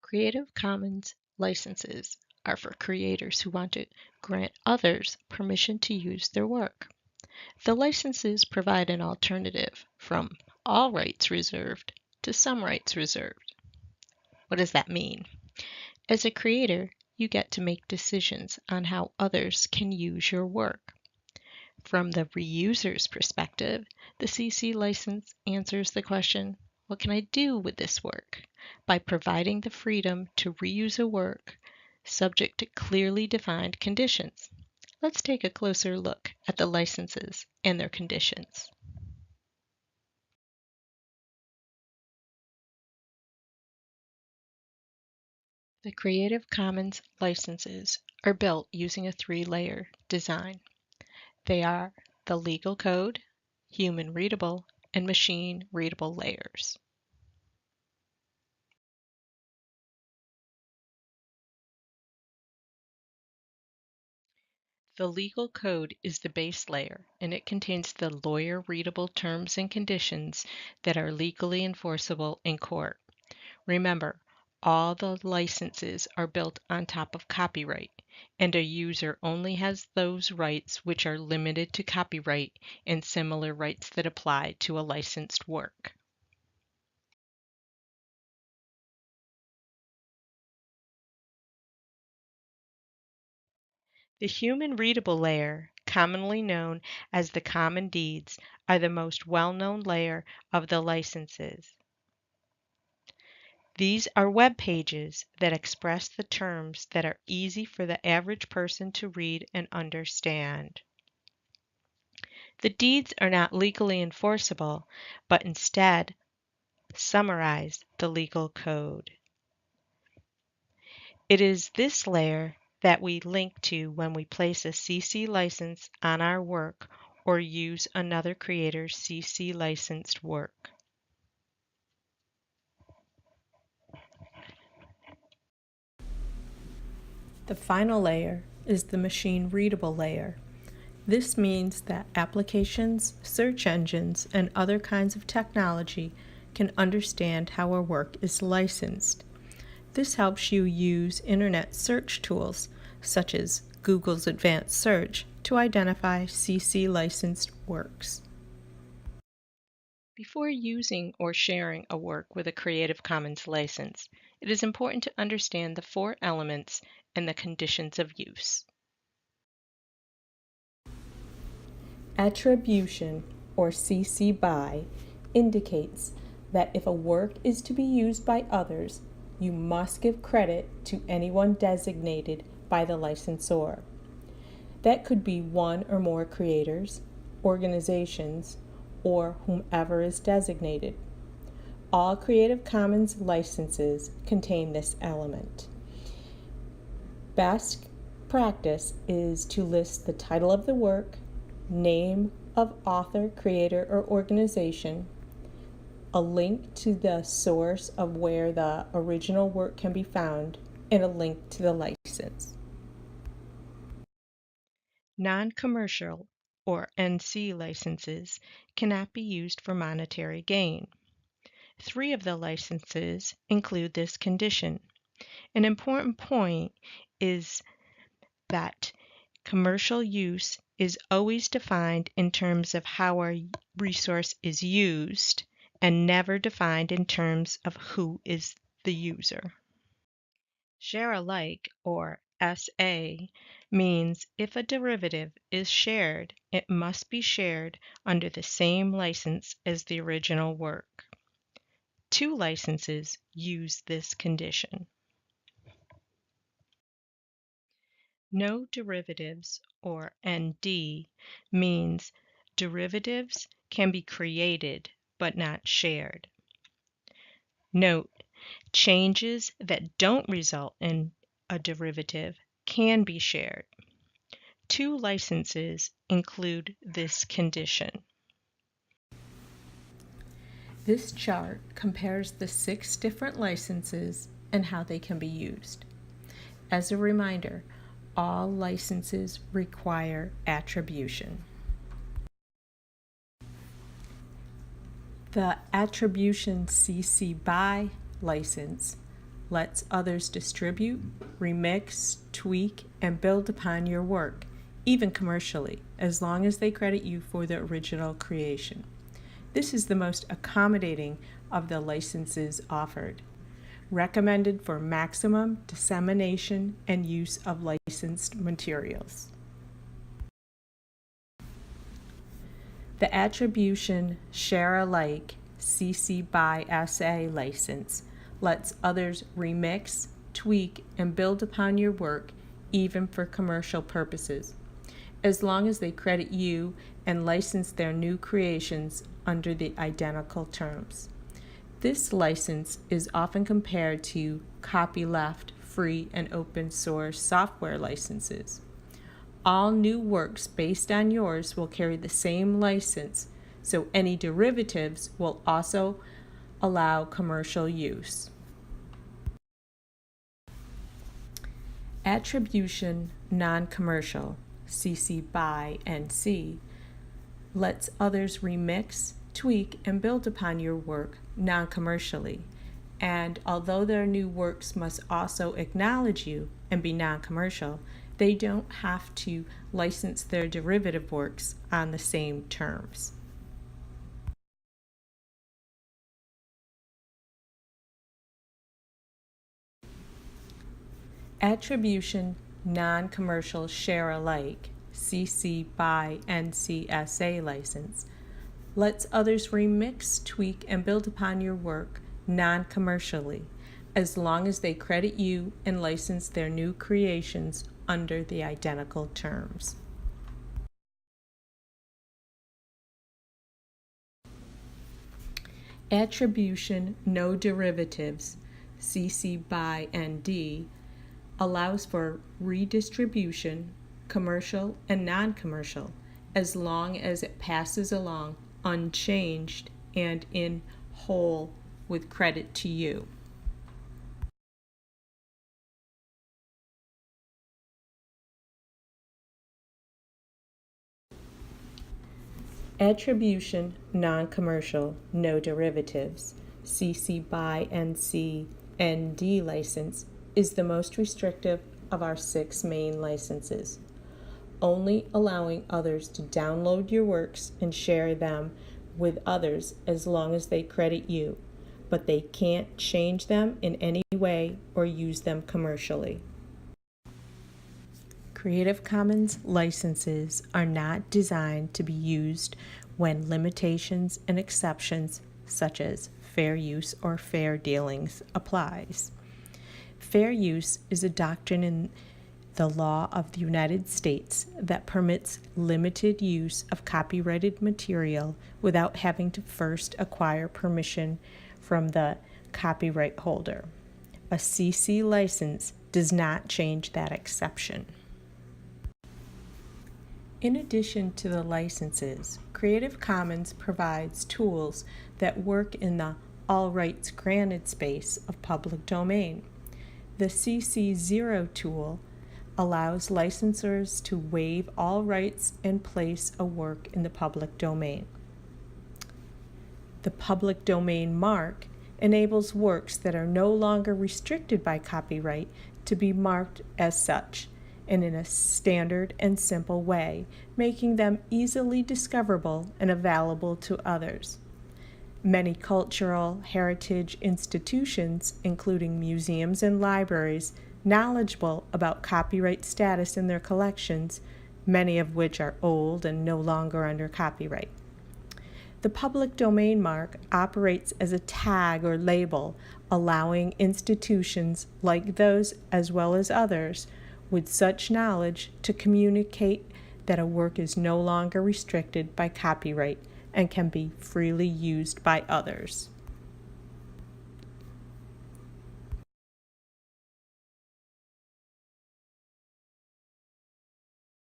Creative Commons licenses are for creators who want to grant others permission to use their work. The licenses provide an alternative from all rights reserved to some rights reserved. What does that mean? As a creator, you get to make decisions on how others can use your work. From the reuser's perspective, the CC license answers the question, what can I do with this work? By providing the freedom to reuse a work subject to clearly defined conditions. Let's take a closer look at the licenses and their conditions. The Creative Commons licenses are built using a three-layer design. They are the legal code, human readable, and machine readable layers. The legal code is the base layer, and it contains the lawyer-readable terms and conditions that are legally enforceable in court. Remember, all the licenses are built on top of copyright, and a user only has those rights which are limited to copyright and similar rights that apply to a licensed work. The human readable layer, commonly known as the common deeds, are the most well-known layer of the licenses. These are web pages that express the terms that are easy for the average person to read and understand. The deeds are not legally enforceable, but instead summarize the legal code. It is this layer that we link to when we place a CC license on our work or use another creator's CC licensed work. The final layer is the machine readable layer. This means that applications, search engines, and other kinds of technology can understand how a work is licensed. This helps you use internet search tools, such as Google's Advanced Search, to identify CC licensed works. Before using or sharing a work with a Creative Commons license, it is important to understand the four elements and the conditions of use. Attribution, or CC BY, indicates that if a work is to be used by others, you must give credit to anyone designated by the licensor. That could be one or more creators, organizations, or whomever is designated. All Creative Commons licenses contain this element. Best practice is to list the title of the work, name of author, creator, or organization, a link to the source of where the original work can be found, and a link to the license. Non-commercial or NC licenses cannot be used for monetary gain. 3 of the licenses include this condition. An important point is that commercial use is always defined in terms of how a resource is used and never defined in terms of who is the user. Share alike, or SA, means if a derivative is shared, it must be shared under the same license as the original work. 2 licenses use this condition. No derivatives, or ND, means derivatives can be created but not shared. Note, changes that don't result in a derivative can be shared. 2 licenses include this condition. This chart compares the 6 different licenses and how they can be used. As a reminder, all licenses require attribution. The Attribution CC BY license lets others distribute, remix, tweak, and build upon your work, even commercially, as long as they credit you for the original creation. This is the most accommodating of the licenses offered, recommended for maximum dissemination and use of licensed materials. The Attribution Share Alike CC by SA license lets others remix, tweak, and build upon your work, even for commercial purposes, as long as they credit you and license their new creations under the identical terms. This license is often compared to copyleft, free, and open source software licenses. All new works based on yours will carry the same license, so any derivatives will also allow commercial use. Attribution Non-Commercial CC by NC lets others remix, tweak, and build upon your work non-commercially, and although their new works must also acknowledge you and be non-commercial, they don't have to license their derivative works on the same terms. Attribution Non-Commercial Share Alike CC by NCSA license lets others remix, tweak, and build upon your work non-commercially, as long as they credit you and license their new creations under the identical terms. Attribution No Derivatives CC by ND allows for redistribution, commercial and non-commercial, as long as it passes along unchanged and in whole with credit to you. Attribution Non-Commercial No Derivatives CC by NC ND license is the most restrictive of our 6 main licenses, only allowing others to download your works and share them with others as long as they credit you, but they can't change them in any way or use them commercially. Creative Commons licenses are not designed to be used when limitations and exceptions such as fair use or fair dealings applies. Fair use is a doctrine in the law of the United States that permits limited use of copyrighted material without having to first acquire permission from the copyright holder. A CC license does not change that exception. In addition to the licenses, Creative Commons provides tools that work in the all rights granted space of public domain. The CC0 tool allows licensors to waive all rights and place a work in the public domain. The public domain mark enables works that are no longer restricted by copyright to be marked as such, and in a standard and simple way, making them easily discoverable and available to others. Many cultural heritage institutions, including museums and libraries, knowledgeable about copyright status in their collections, many of which are old and no longer under copyright. The public domain mark operates as a tag or label, allowing institutions like those as well as others with such knowledge to communicate that a work is no longer restricted by copyright and can be freely used by others.